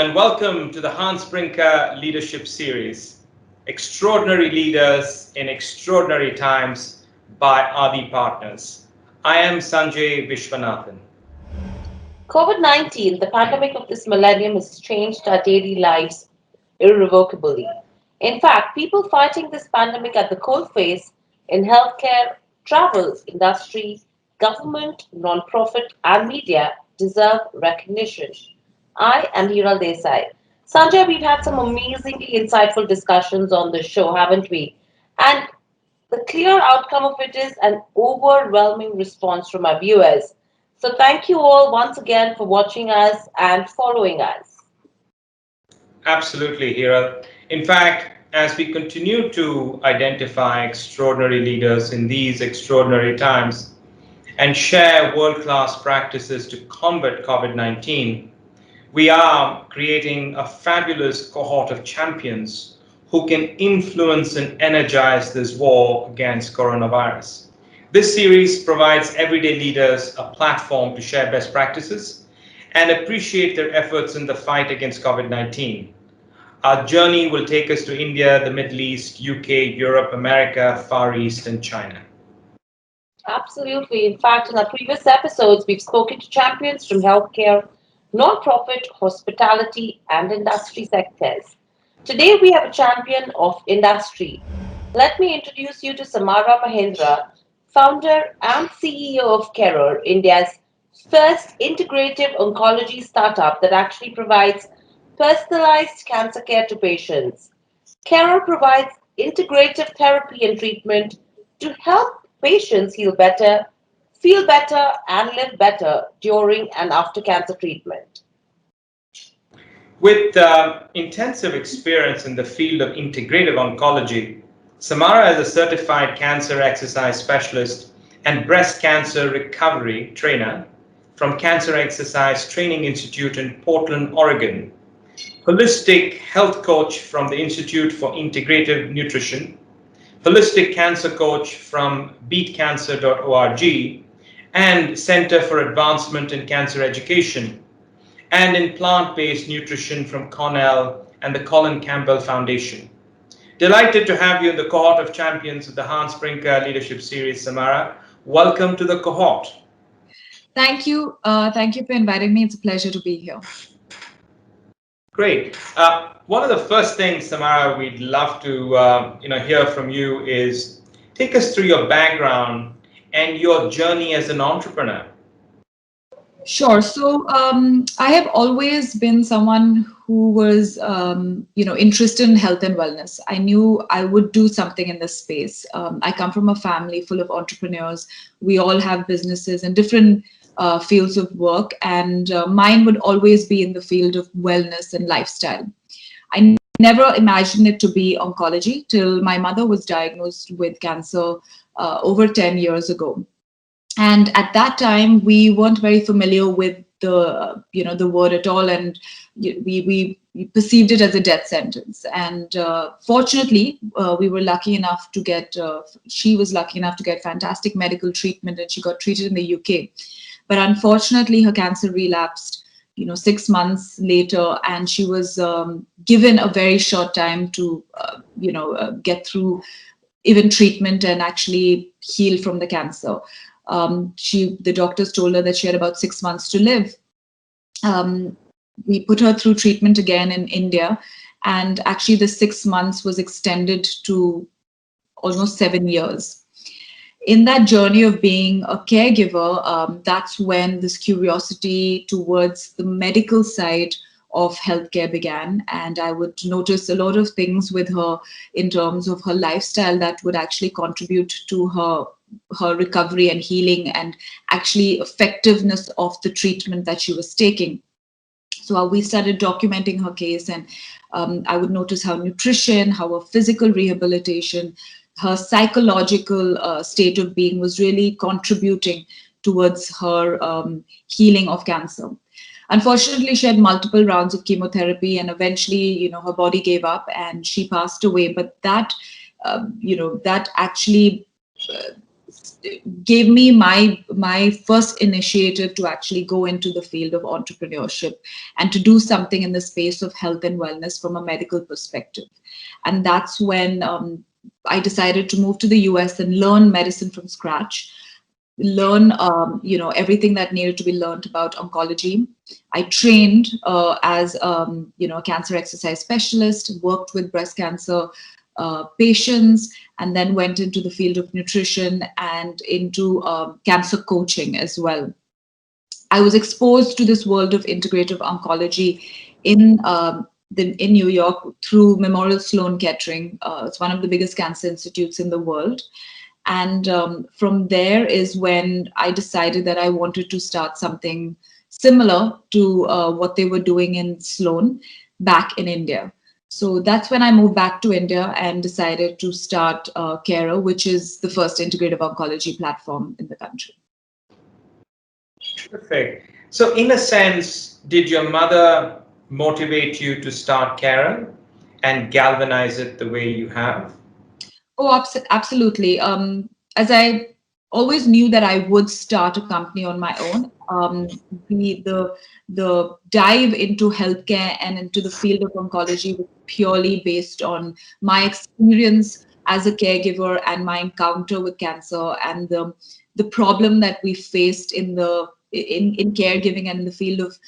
and welcome to the Brinker Leadership Series, Extraordinary Leaders in Extraordinary Times by Adi Partners. I am Sanjay Viswanathan. COVID-19, the pandemic of this millennium, has changed our daily lives irrevocably. In fact, people fighting this pandemic at the coalface in healthcare, travel, industry, government, non-profit, and media deserve recognition. I am Hiral Desai. Sanjay, we've had some amazingly insightful discussions on this show, haven't we? And the clear outcome of it is an overwhelming response from our viewers. So thank you all once again for watching us and following us. Absolutely, Hiral. In fact, as we continue to identify extraordinary leaders in these extraordinary times and share world-class practices to combat COVID-19, we are creating a fabulous cohort of champions who can influence and energize this war against coronavirus. This series provides everyday leaders a platform to share best practices and appreciate their efforts in the fight against COVID-19. Our journey will take us to India, the Middle East, UK, Europe, America, Far East, and China. Absolutely. In fact, in our previous episodes, we've spoken to champions from healthcare, non-profit, hospitality, and industry sectors. Today, we have a champion of industry. Let me introduce you to Samara Mahindra, founder and CEO of Carer, India's first integrative oncology startup that actually provides personalized cancer care to patients. Carer provides integrative therapy and treatment to help patients heal better, feel better, and live better during and after cancer treatment. With intensive experience in the field of integrative oncology, Samara is a certified cancer exercise specialist and breast cancer recovery trainer from Cancer Exercise Training Institute in Portland, Oregon, holistic health coach from the Institute for Integrative Nutrition, holistic cancer coach from beatcancer.org, and Center for Advancement in Cancer Education, and in plant-based nutrition from Cornell and the Colin Campbell Foundation. Delighted to have you in the cohort of champions of the Brinker Leadership Series, Samara. Welcome to the cohort. Thank you. Thank you for inviting me. It's a pleasure to be here. Great. One of the first things, Samara, we'd love to hear from you is take us through your background and your journey as an entrepreneur. Sure. So I have always been someone who was, interested in health and wellness. I knew I would do something in this space. I come from a family full of entrepreneurs. We all have businesses in different fields of work, and mine would always be in the field of wellness and lifestyle. I never imagined it to be oncology till my mother was diagnosed with cancer over 10 years ago. And at that time, we weren't very familiar with the word at all, and we perceived it as a death sentence. And fortunately, we were lucky enough to get. She was lucky enough to get fantastic medical treatment, and she got treated in the UK. But unfortunately, her cancer relapsed, 6 months later, and she was given a very short time to, get through even treatment and actually heal from the cancer. The doctors told her that she had about 6 months to live. We put her through treatment again in India, and actually the 6 months was extended to almost 7 years. In that journey of being a caregiver, that's when this curiosity towards the medical side of healthcare began. And I would notice a lot of things with her in terms of her lifestyle that would actually contribute to her recovery and healing and actually effectiveness of the treatment that she was taking. So we started documenting her case, and I would notice how nutrition, how her physical rehabilitation, her psychological state of being was really contributing towards her healing of cancer. Unfortunately, she had multiple rounds of chemotherapy, and eventually, her body gave up and she passed away. But that, that actually gave me my first initiative to actually go into the field of entrepreneurship and to do something in the space of health and wellness from a medical perspective. And that's when I decided to move to the US and learn medicine from scratch, learn everything that needed to be learned about oncology. I trained as a cancer exercise specialist, worked with breast cancer patients, and then went into the field of nutrition and into cancer coaching as well. I was exposed to this world of integrative oncology in New York through Memorial Sloan-Kettering. It's one of the biggest cancer institutes in the world. And from there is when I decided that I wanted to start something similar to what they were doing in Sloan back in India. So that's when I moved back to India and decided to start Carer, which is the first integrative oncology platform in the country. Perfect. So in a sense, did your mother motivate you to start Carer and galvanize it the way you have? Oh, absolutely. As I always knew that I would start a company on my own, the dive into healthcare and into the field of oncology was purely based on my experience as a caregiver and my encounter with cancer and the problem that we faced in caregiving and in the field of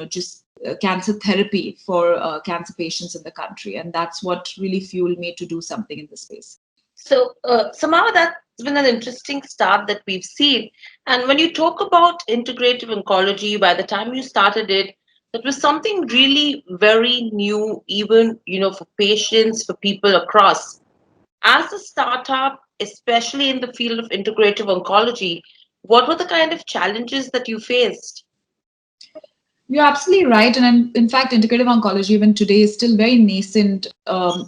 just cancer therapy for cancer patients in the country. And that's what really fueled me to do something in this space. So, Samara, that's been an interesting start that we've seen. And when you talk about integrative oncology, by the time you started it, that was something really very new, even, for patients, for people across. As a startup, especially in the field of integrative oncology, what were the kind of challenges that you faced? You're absolutely right, and in fact, integrative oncology even today is still very nascent a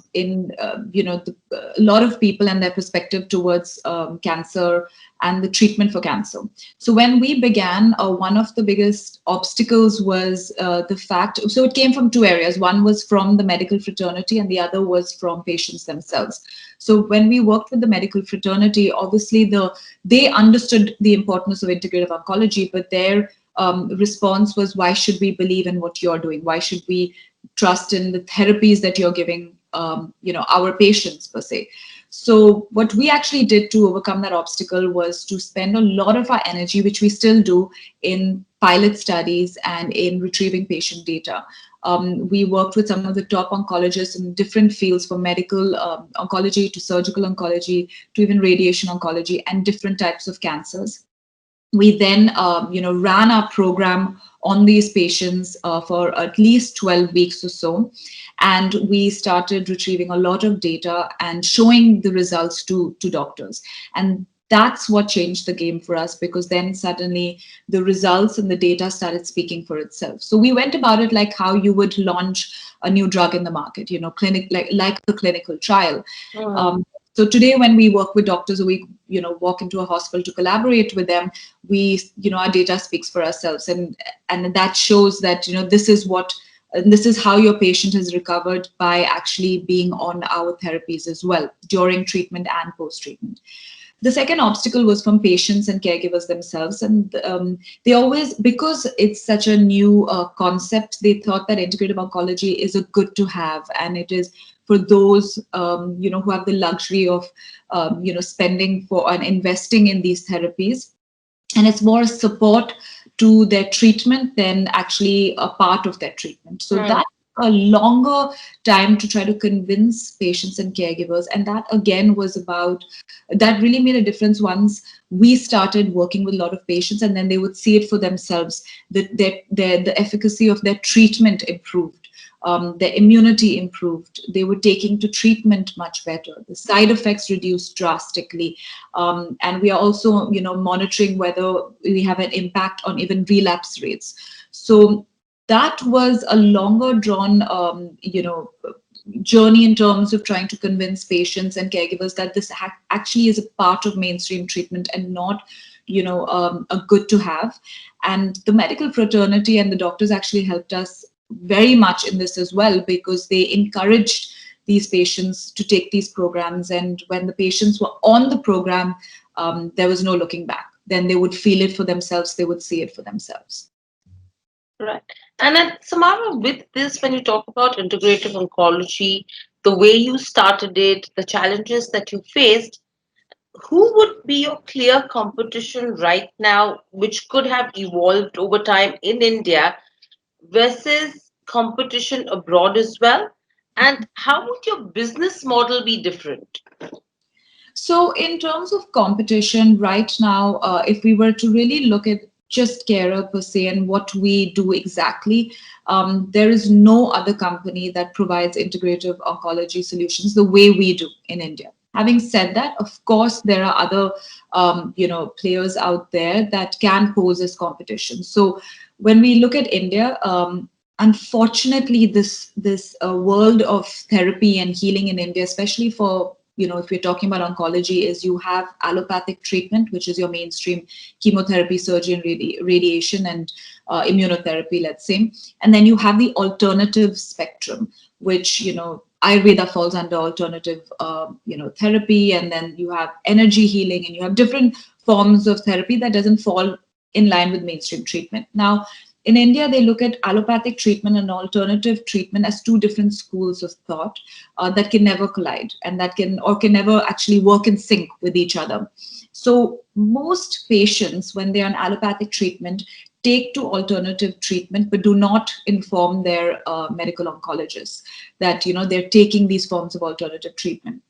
lot of people and their perspective towards cancer and the treatment for cancer. So when we began, one of the biggest obstacles was the fact. So it came from two areas. One was from the medical fraternity, and the other was from patients themselves. So when we worked with the medical fraternity, obviously they understood the importance of integrative oncology, but their response was, why should we believe in what you're doing? Why should we trust in the therapies that you're giving, our patients per se? So what we actually did to overcome that obstacle was to spend a lot of our energy, which we still do, in pilot studies and in retrieving patient data. We worked with some of the top oncologists in different fields, from medical oncology to surgical oncology to even radiation oncology and different types of cancers. We then, ran our program on these patients for at least 12 weeks or so. And we started retrieving a lot of data and showing the results to doctors. And that's what changed the game for us, because then suddenly the results and the data started speaking for itself. So we went about it like how you would launch a new drug in the market, like a clinical trial. So today, when we work with doctors, or we, walk into a hospital to collaborate with them, we, our data speaks for ourselves, and that shows that, this is how your patient has recovered by actually being on our therapies as well during treatment and post-treatment. The second obstacle was from patients and caregivers themselves, and they always, because it's such a new concept, they thought that integrative oncology is a good to have, and it is for those who have the luxury of spending for and investing in these therapies, and it's more support to their treatment than actually a part of their treatment. So that a longer time to try to convince patients and caregivers, and that again that really made a difference once we started working with a lot of patients, and then they would see it for themselves, that the efficacy of their treatment improved, their immunity improved, they were taking to treatment much better, the side effects reduced drastically, and we are also monitoring whether we have an impact on even relapse rates. So that was a longer drawn, journey in terms of trying to convince patients and caregivers that this actually is a part of mainstream treatment and not, a good to have. And the medical fraternity and the doctors actually helped us very much in this as well, because they encouraged these patients to take these programs. And when the patients were on the program, there was no looking back. Then they would feel it for themselves, they would see it for themselves. Right. And then, Samara, with this, when you talk about integrative oncology, the way you started it, the challenges that you faced, who would be your clear competition right now, which could have evolved over time in India versus competition abroad as well? And how would your business model be different? So, in terms of competition, right now, if we were to really look at just Carer per se and what we do exactly, there is no other company that provides integrative oncology solutions the way we do in India. Having said that, of course, there are other, players out there that can pose as competition. So, when we look at India, unfortunately, this world of therapy and healing in India, especially for if you're talking about oncology, is you have allopathic treatment, which is your mainstream chemotherapy, surgery, and radiation, and immunotherapy, let's say. And then you have the alternative spectrum, which, Ayurveda falls under alternative, therapy. And then you have energy healing, and you have different forms of therapy that doesn't fall in line with mainstream treatment. Now, in India, they look at allopathic treatment and alternative treatment as two different schools of thought that can never collide and that can never actually work in sync with each other. So most patients, when they're on allopathic treatment, take to alternative treatment, but do not inform their medical oncologists that they're taking these forms of alternative treatment.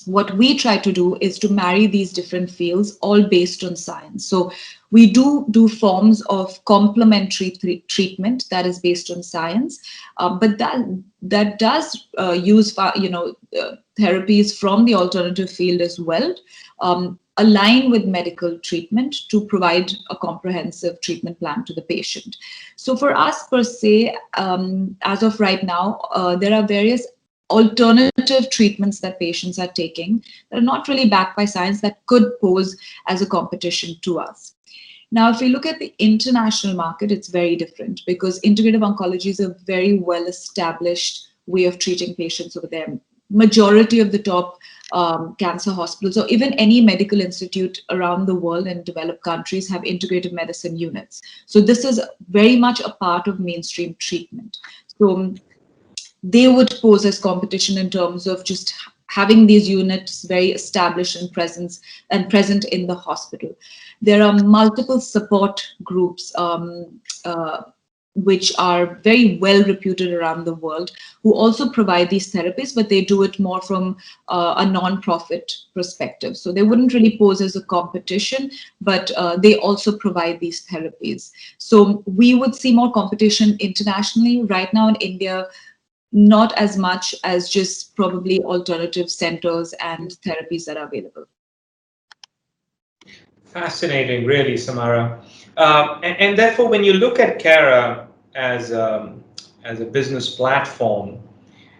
What we try to do is to marry these different fields, all based on science. So we do forms of complementary treatment that is based on science, but that does use therapies from the alternative field as well, align with medical treatment to provide a comprehensive treatment plan to the patient. So for us per se, as of right now, there are various alternative treatments that patients are taking that are not really backed by science that could pose as a competition to us. Now, if we look at the international market, it's very different because integrative oncology is a very well-established way of treating patients over there. Majority of the top cancer hospitals or even any medical institute around the world in developed countries have integrative medicine units. So this is very much a part of mainstream treatment. So they would pose as competition in terms of just having these units very established and present in the hospital. There are multiple support groups which are very well reputed around the world, who also provide these therapies, but they do it more from a non-profit perspective. So they wouldn't really pose as a competition, but they also provide these therapies. So we would see more competition internationally. Right now in India, not as much as just probably alternative centers and therapies that are available. Fascinating, really, Samara. And therefore, when you look at Cara as a business platform,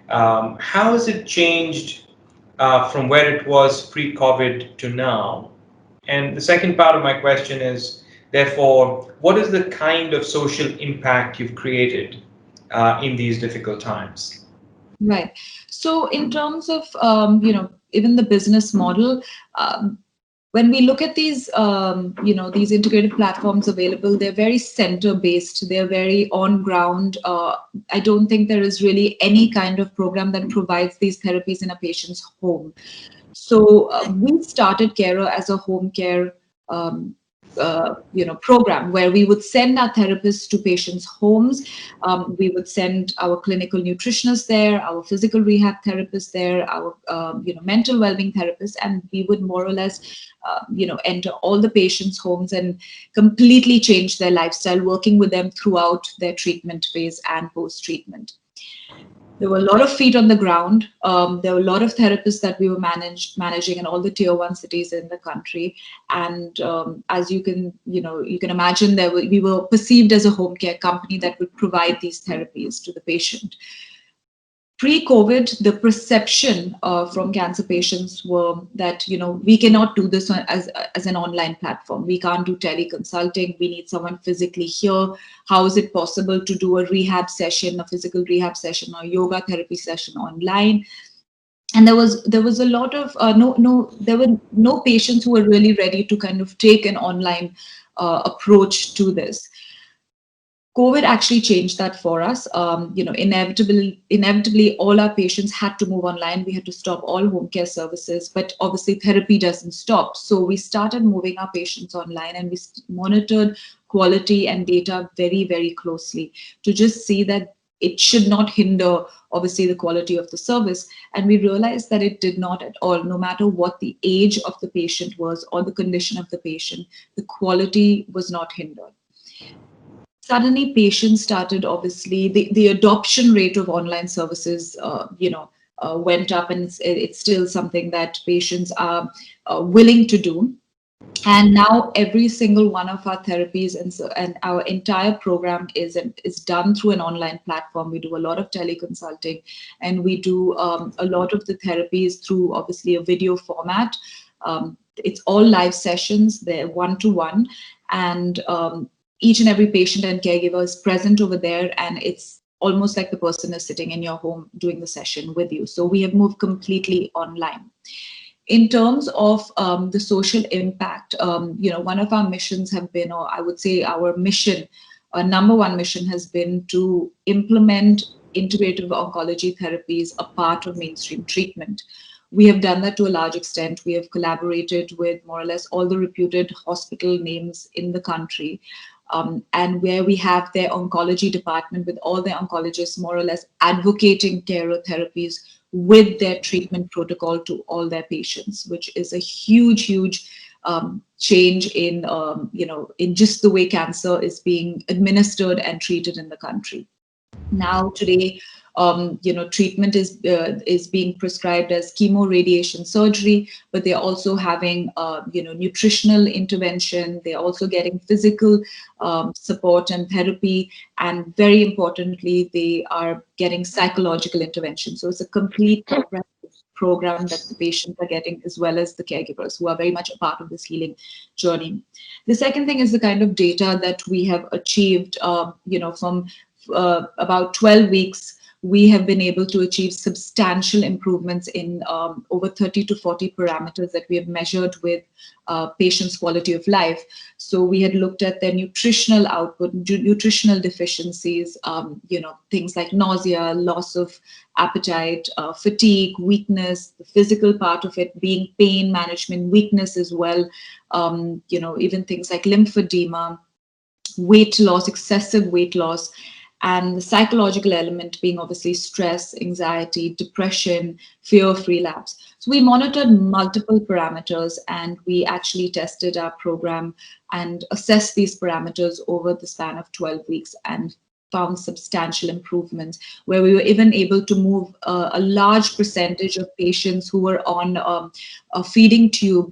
how has it changed from where it was pre-COVID to now? And the second part of my question is, therefore, what is the kind of social impact you've created in these difficult times? Right. So in terms of, even the business model, when we look at these, these integrated platforms available, they're very center-based. They're very on-ground. I don't think there is really any kind of program that provides these therapies in a patient's home. So we started Carer as a home care program where we would send our therapists to patients' homes. We would send our clinical nutritionists there, our physical rehab therapists there, our mental well-being therapists, and we would more or less enter all the patients' homes and completely change their lifestyle, working with them throughout their treatment phase and post-treatment. There were a lot of feet on the ground. There were a lot of therapists that we were managing in all the tier 1 cities in the country. And as you can imagine, we were perceived as a home care company that would provide these therapies to the patient. Pre-COVID, the perception from cancer patients were that, we cannot do this as an online platform. We can't do teleconsulting. We need someone physically here. How is it possible to do a rehab session, a physical rehab session, or yoga therapy session online? And there was a lot of there were no patients who were really ready to kind of take an online approach to this. COVID actually changed that for us. Inevitably, all our patients had to move online. We had to stop all home care services, but obviously therapy doesn't stop. So we started moving our patients online, and we monitored quality and data very, very closely to just see that it should not hinder, obviously, the quality of the service. And we realized that it did not at all, no matter what the age of the patient was or the condition of the patient, the quality was not hindered. Suddenly, patients started, obviously, the adoption rate of online services, went up, and it's still something that patients are willing to do. And now every single one of our therapies and our entire program is done through an online platform. We do a lot of teleconsulting, and we do a lot of the therapies through, obviously, a video format. It's all live sessions. They're one-to-one, and each and every patient and caregiver is present over there, and it's almost like the person is sitting in your home doing the session with you. So we have moved completely online. In terms of the social impact, one of our missions have been, or I would say our mission, our number one mission has been to implement integrative oncology therapies a part of mainstream treatment. We have done that to a large extent. We have collaborated with more or less all the reputed hospital names in the country. And where we have their oncology department with all their oncologists more or less advocating chemo therapies with their treatment protocol to all their patients, which is a huge, huge change in, in just the way cancer is being administered and treated in the country. Now, today, treatment is being prescribed as chemo radiation surgery, but they're also having, nutritional intervention. They're also getting physical support and therapy. And very importantly, they are getting psychological intervention. So it's a complete program that the patients are getting, as well as the caregivers who are very much a part of this healing journey. The second thing is the kind of data that we have achieved, from about 12 weeks, we have been able to achieve substantial improvements in over 30 to 40 parameters that we have measured with patients' quality of life. So we had looked at their nutritional output, nutritional deficiencies, things like nausea, loss of appetite, fatigue, weakness, the physical part of it being pain management, weakness as well, even things like lymphedema, weight loss, excessive weight loss, and the psychological element being obviously stress, anxiety, depression, fear of relapse. So we monitored multiple parameters, and we actually tested our program and assessed these parameters over the span of 12 weeks and found substantial improvements, where we were even able to move a large percentage of patients who were on a feeding tube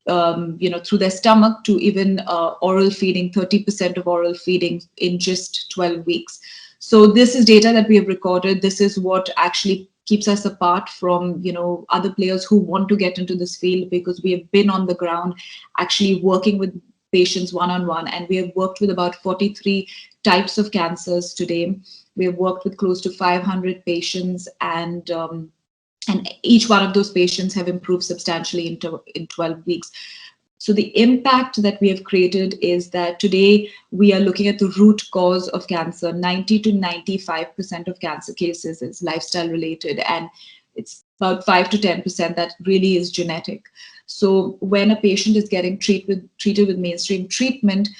through their stomach to even oral feeding, 30% of oral feeding in just 12 weeks. So this is data that we have recorded. This is what actually keeps us apart from, other players who want to get into this field, because we have been on the ground actually working with patients one-on-one, and we have worked with about 43 types of cancers today. We have worked with close to 500 patients, and each one of those patients have improved substantially in 12 weeks. So the impact that we have created is that today we are looking at the root cause of cancer. 90 to 95% of cancer cases is lifestyle related, and it's about 5 to 10% that really is genetic. So when a patient is getting treated with mainstream treatment,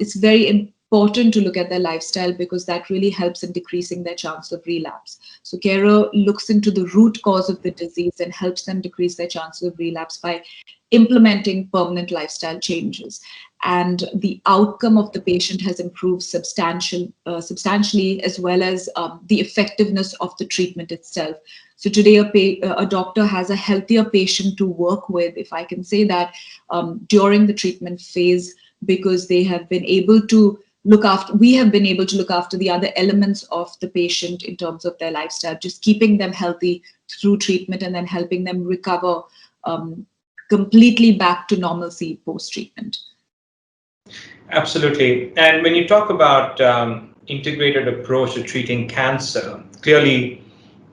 it's very important to look at their lifestyle, because that really helps in decreasing their chance of relapse. So Kero looks into the root cause of the disease and helps them decrease their chances of relapse by implementing permanent lifestyle changes. And the outcome of the patient has improved substantially, as well as the effectiveness of the treatment itself. So today a doctor has a healthier patient to work with, if I can say that, during the treatment phase, because they have been able to we have been able to look after the other elements of the patient in terms of their lifestyle, just keeping them healthy through treatment and then helping them recover completely back to normalcy post-treatment. Absolutely. And when you talk about integrated approach to treating cancer, clearly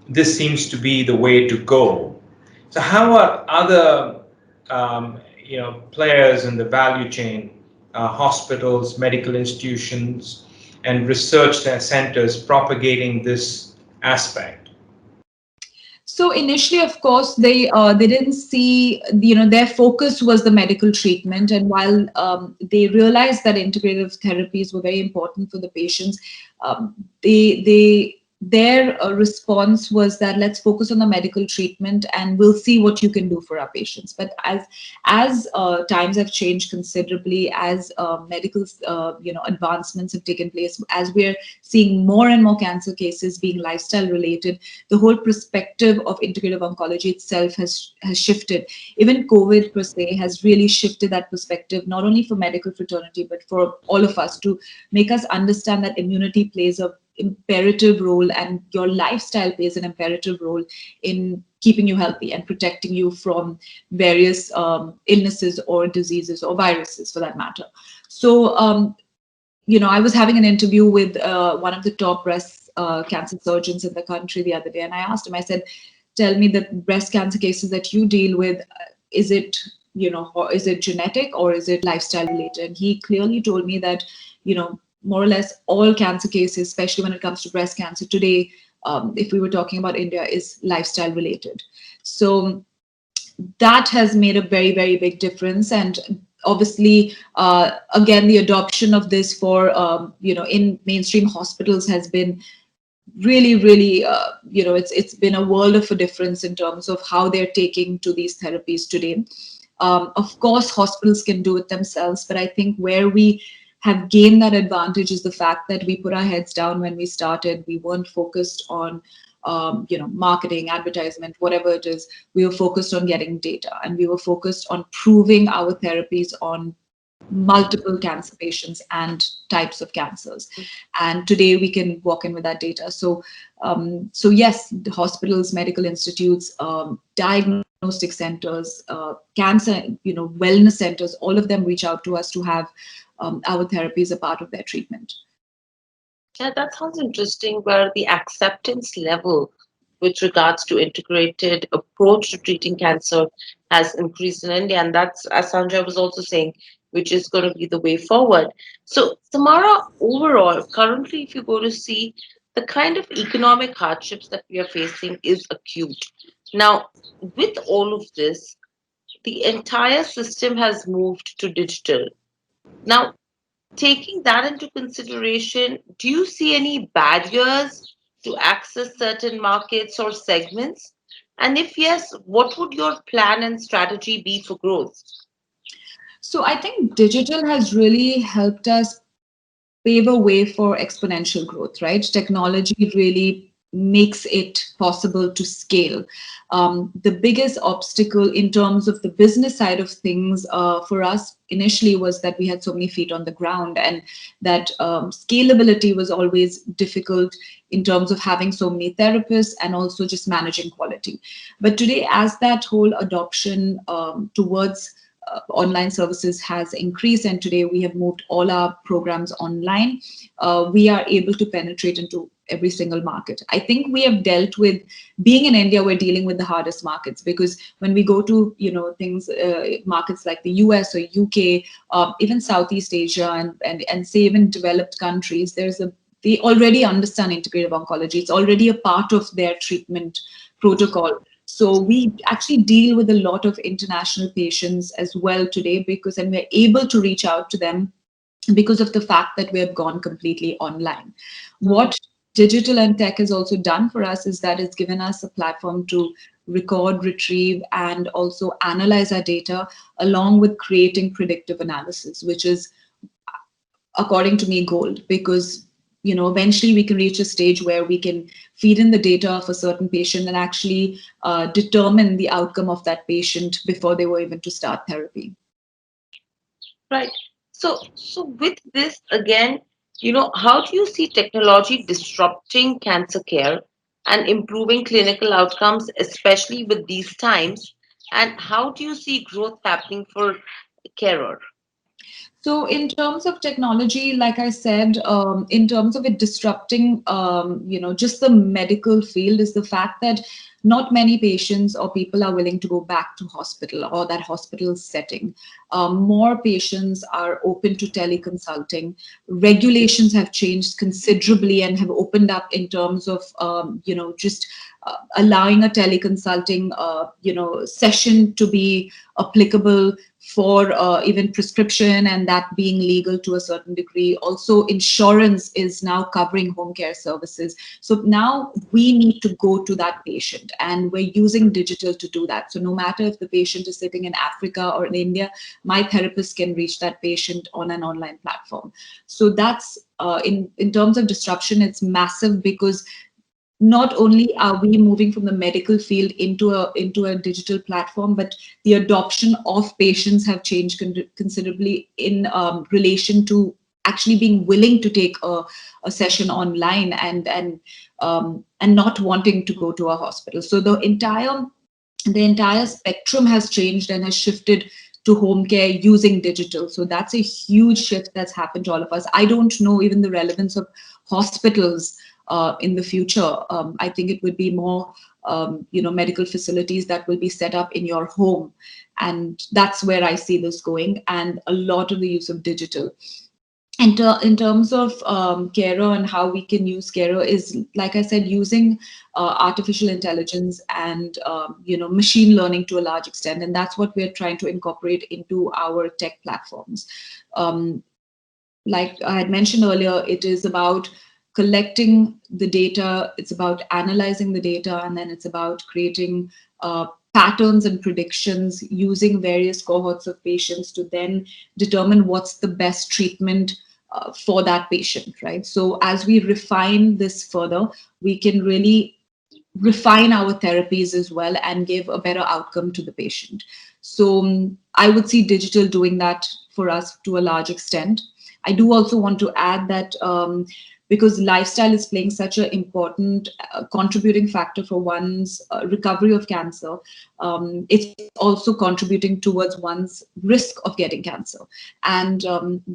this seems to be the way to go. So how are other players in the value chain, hospitals, medical institutions, and research centers propagating this aspect? So initially, of course, they didn't see, their focus was the medical treatment, and while they realized that integrative therapies were very important for the patients, their response was that let's focus on the medical treatment and we'll see what you can do for our patients. But as times have changed considerably, as medical advancements have taken place, as we're seeing more and more cancer cases being lifestyle related, the whole perspective of integrative oncology itself has shifted. Even COVID per se has really shifted that perspective, not only for medical fraternity, but for all of us, to make us understand that immunity plays a imperative role and your lifestyle plays an imperative role in keeping you healthy and protecting you from various illnesses or diseases or viruses for that matter. So, I was having an interview with one of the top breast cancer surgeons in the country the other day, and I asked him, I said, tell me, the breast cancer cases that you deal with, is it genetic or is it lifestyle related? And he clearly told me that, more or less all cancer cases, especially when it comes to breast cancer today, if we were talking about India, is lifestyle related. So that has made a very, very big difference. And obviously, again, the adoption of this for, in mainstream hospitals has been really, really, it's been a world of a difference in terms of how they're taking to these therapies today. Of course, hospitals can do it themselves, but I think where we have gained that advantage is the fact that we put our heads down when we started. We weren't focused on, marketing, advertisement, whatever it is. We were focused on getting data, and we were focused on proving our therapies on multiple cancer patients and types of cancers. And today we can walk in with that data. So yes, the hospitals, medical institutes, diagnostic centers, cancer, wellness centers, all of them reach out to us to have our therapy as a part of their treatment. Yeah, that sounds interesting, where the acceptance level with regards to integrated approach to treating cancer has increased in India. And that's, as Sanjay was also saying, which is going to be the way forward. So, Samara, overall, currently, if you go to see, the kind of economic hardships that we are facing is acute. Now, with all of this, the entire system has moved to digital. Now, taking that into consideration, do you see any barriers to access certain markets or segments? And if yes, what would your plan and strategy be for growth? So I think digital has really helped us pave a way for exponential growth, right? Technology really makes it possible to scale. The biggest obstacle in terms of the business side of things for us initially was that we had so many feet on the ground, and that scalability was always difficult in terms of having so many therapists and also just managing quality. But today, as that whole adoption towards online services has increased, and today we have moved all our programs online, we are able to penetrate into every single market. I think we have dealt with, being in India, we're dealing with the hardest markets, because when we go to things, markets like the US or UK, even Southeast Asia, and say even developed countries, they already understand integrative oncology. It's already a part of their treatment protocol. So we actually deal with a lot of international patients as well today, and we're able to reach out to them because of the fact that we have gone completely online. What digital and tech has also done for us is that it's given us a platform to record, retrieve, and also analyze our data, along with creating predictive analysis, which is, according to me, gold, because eventually we can reach a stage where we can feed in the data of a certain patient and actually determine the outcome of that patient before they were even to start therapy. Right. So with this, again, How do you see technology disrupting cancer care and improving clinical outcomes, especially with these times? And how do you see growth happening for carer? So, in terms of technology, like I said, in terms of it disrupting, just the medical field, is the fact that not many patients or people are willing to go back to hospital or that hospital setting. More patients are open to teleconsulting. Regulations have changed considerably and have opened up in terms of, just allowing a teleconsulting, session to be applicable for even prescription, and that being legal to a certain degree. Also, insurance is now covering home care services. So now we need to go to that patient, and we're using digital to do that. So no matter if the patient is sitting in Africa or in India, my therapist can reach that patient on an online platform. So that's in terms of disruption, it's massive, because not only are we moving from the medical field into a digital platform, but the adoption of patients have changed considerably in relation to actually being willing to take a session online, and not wanting to go to a hospital. So the entire spectrum has changed and has shifted to home care using digital. So that's a huge shift that's happened to all of us. I don't know even the relevance of hospitals in the future. I think it would be more, medical facilities that will be set up in your home. And that's where I see this going, and a lot of the use of digital. And in terms of Carer and how we can use Carer is, like I said, using artificial intelligence and machine learning to a large extent, and that's what we're trying to incorporate into our tech platforms. Um, like I had mentioned earlier, it is about collecting the data, it's about analyzing the data, and then it's about creating patterns and predictions using various cohorts of patients to then determine what's the best treatment for that patient, right? So as we refine this further, we can really refine our therapies as well and give a better outcome to the patient. So I would see digital doing that for us to a large extent. I do also want to add that because lifestyle is playing such an important contributing factor for one's recovery of cancer, it's also contributing towards one's risk of getting cancer. And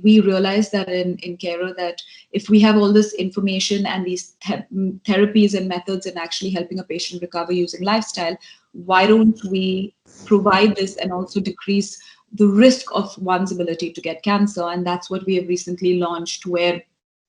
we realize that in Carer, that if we have all this information and these therapies and methods in actually helping a patient recover using lifestyle, why don't we provide this and also decrease the risk of one's ability to get cancer? And that's what we have recently launched, where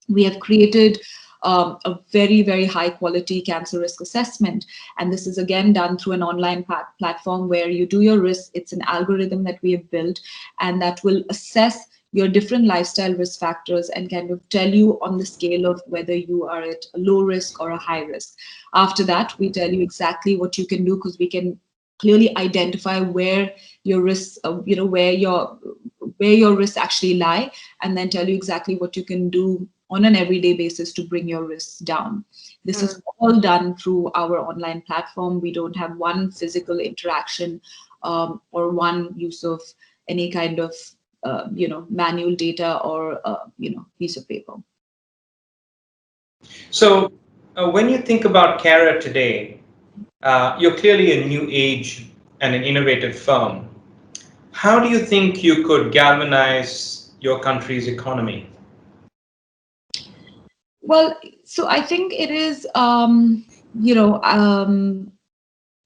we have created a very, very high quality cancer risk assessment. And this is again done through an online platform where you do your risk. It's an algorithm that we have built, and that will assess your different lifestyle risk factors and kind of tell you on the scale of whether you are at a low risk or a high risk. After that, we tell you exactly what you can do, because we can clearly identify where your risks, where your risks actually lie, and then tell you exactly what you can do on an everyday basis to bring your risks down. This is all done through our online platform. We don't have one physical interaction or one use of any kind of manual data or piece of paper. So when you think about Carer today, you're clearly a new age and an innovative firm. How do you think you could galvanize your country's economy? Well, so I think it is,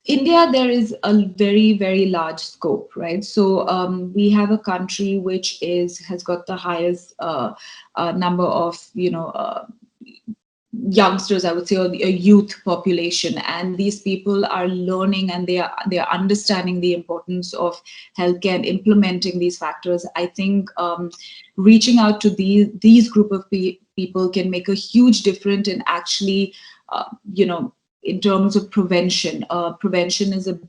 India, there is a very, very large scope, right? So we have a country which has got the highest number of, youngsters, I would say, or a youth population, and these people are learning and they are understanding the importance of healthcare and implementing these factors. I think reaching out to these group of people can make a huge difference in actually, in terms of prevention. Prevention is a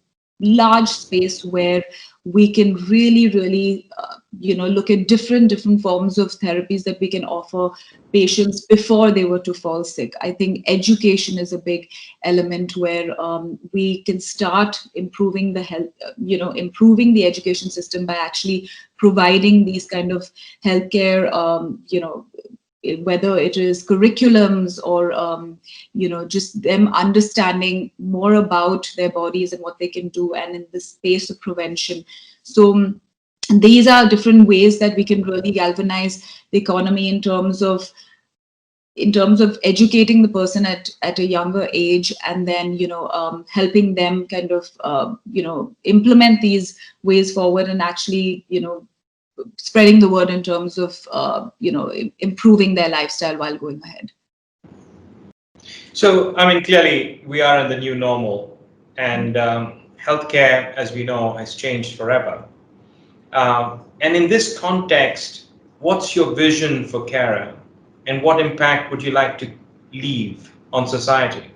large space where we can really, really, look at different forms of therapies that we can offer patients before they were to fall sick. I think education is a big element where we can start improving the health, improving the education system by actually providing these kind of healthcare, whether it is curriculums or just them understanding more about their bodies and what they can do, and in the space of prevention. So these are different ways that we can really galvanize the economy in terms of educating the person at a younger age, and then helping them kind of implement these ways forward, and actually spreading the word in terms of improving their lifestyle while going ahead. So, I mean, clearly we are in the new normal, and healthcare, as we know, has changed forever. And in this context, what's your vision for carer, and what impact would you like to leave on society?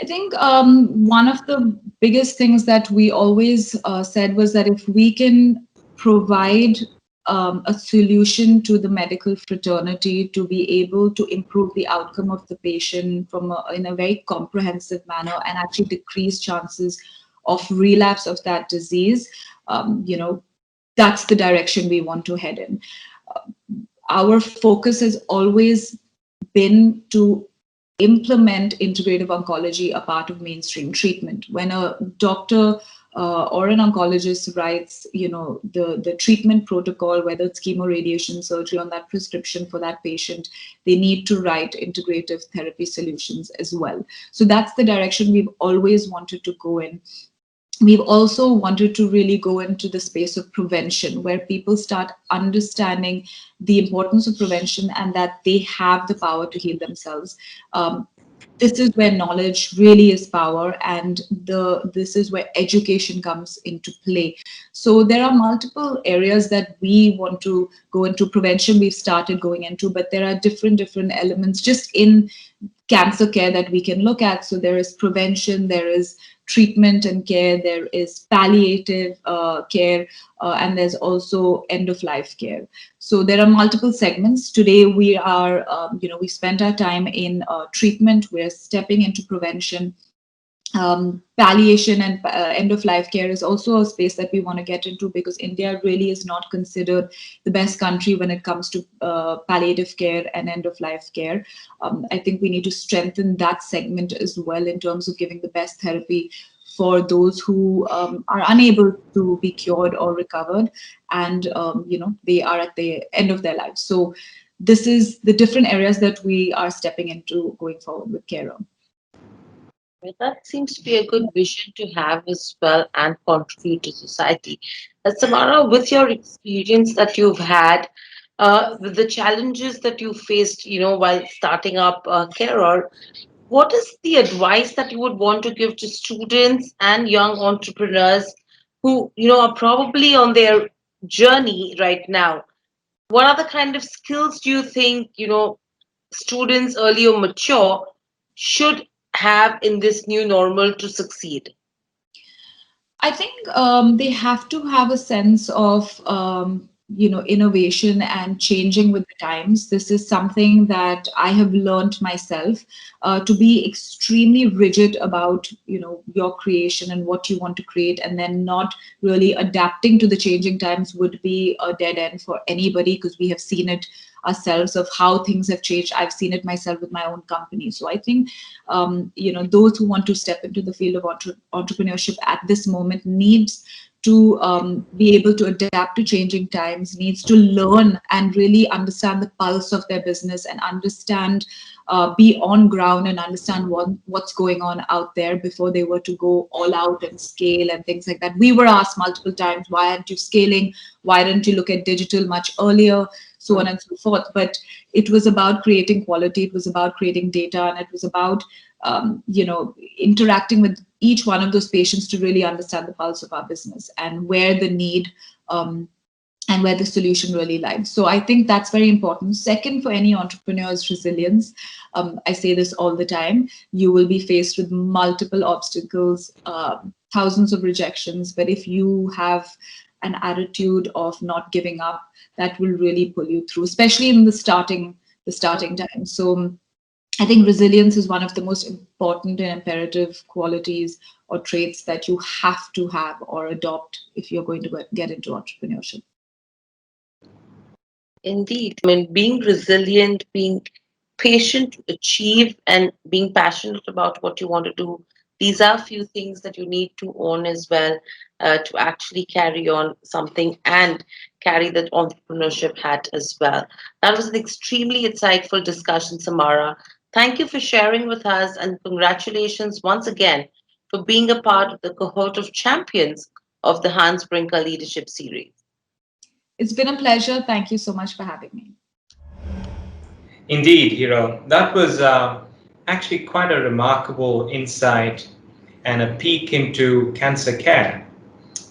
I think one of the biggest things that we always said was that if we can provide a solution to the medical fraternity to be able to improve the outcome of the patient in a very comprehensive manner, and actually decrease chances of relapse of that disease, that's the direction we want to head in. Our focus has always been to implement integrative oncology a part of mainstream treatment. When a doctor or an oncologist writes, the treatment protocol, whether it's chemo, radiation, surgery on that prescription for that patient, they need to write integrative therapy solutions as well. So that's the direction we've always wanted to go in. We've also wanted to really go into the space of prevention, where people start understanding the importance of prevention and that they have the power to heal themselves. This is where knowledge really is power, and this is where education comes into play. So there are multiple areas that we want to go into. Prevention we've started going into, but there are different elements just in cancer care that we can look at. So there is prevention, there is treatment and care, there is palliative care, and there's also end-of-life care. So there are multiple segments. Today we are, we spent our time in treatment, we're stepping into prevention. Palliation and end-of-life care is also a space that we want to get into, because India really is not considered the best country when it comes to palliative care and end-of-life care. I think we need to strengthen that segment as well in terms of giving the best therapy for those who are unable to be cured or recovered, and they are at the end of their lives. So this is the different areas that we are stepping into going forward with Carer. Well, that seems to be a good vision to have as well and contribute to society. Samara, with your experience that you've had, with the challenges that you faced, while starting up Carer, what is the advice that you would want to give to students and young entrepreneurs who, are probably on their journey right now? What are the kind of skills do you think, students early or mature should have in this new normal to succeed? I think they have to have a sense of innovation and changing with the times. This is something that I have learned myself, to be extremely rigid about your creation and what you want to create, and then not really adapting to the changing times would be a dead end for anybody, because we have seen it ourselves of how things have changed. I've seen it myself with my own company. So I think those who want to step into the field of entrepreneurship at this moment needs to be able to adapt to changing times, needs to learn and really understand the pulse of their business, and understand, be on ground and understand what's going on out there before they were to go all out and scale and things like that. We were asked multiple times, why aren't you scaling? Why didn't you look at digital much earlier? So on and so forth. But it was about creating quality, it was about creating data, and it was about interacting with each one of those patients to really understand the pulse of our business and where the need and where the solution really lies. So I think that's very important. Second, for any entrepreneur, is resilience. I say this all the time. You will be faced with multiple obstacles, thousands of rejections, but if you have an attitude of not giving up, that will really pull you through, especially in the starting time. So I think resilience is one of the most important and imperative qualities or traits that you have to have or adopt if you're going to get into entrepreneurship. Indeed. I mean, being resilient, being patient to achieve, and being passionate about what you want to do, these are few things that you need to own as well to actually carry on something and carry that entrepreneurship hat as well. That was an extremely insightful discussion, Samara. Thank you for sharing with us, and congratulations once again for being a part of the cohort of champions of the Hans Brinker Leadership Series. It's been a pleasure. Thank you so much for having me. Indeed, Hiral, that was actually quite a remarkable insight and a peek into cancer care,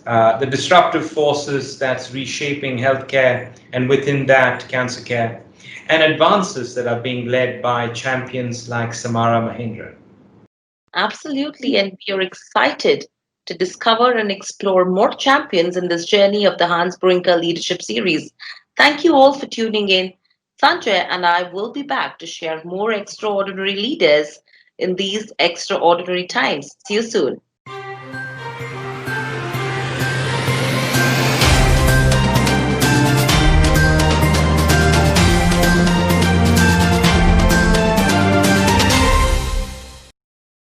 the disruptive forces that's reshaping healthcare and within that cancer care, and advances that are being led by champions like Samara Mahindra. Absolutely, and we are excited to discover and explore more champions in this journey of the Hans Brinker Leadership Series. Thank you all for tuning in. Sanjay and I will be back to share more extraordinary leaders in these extraordinary times. See you soon.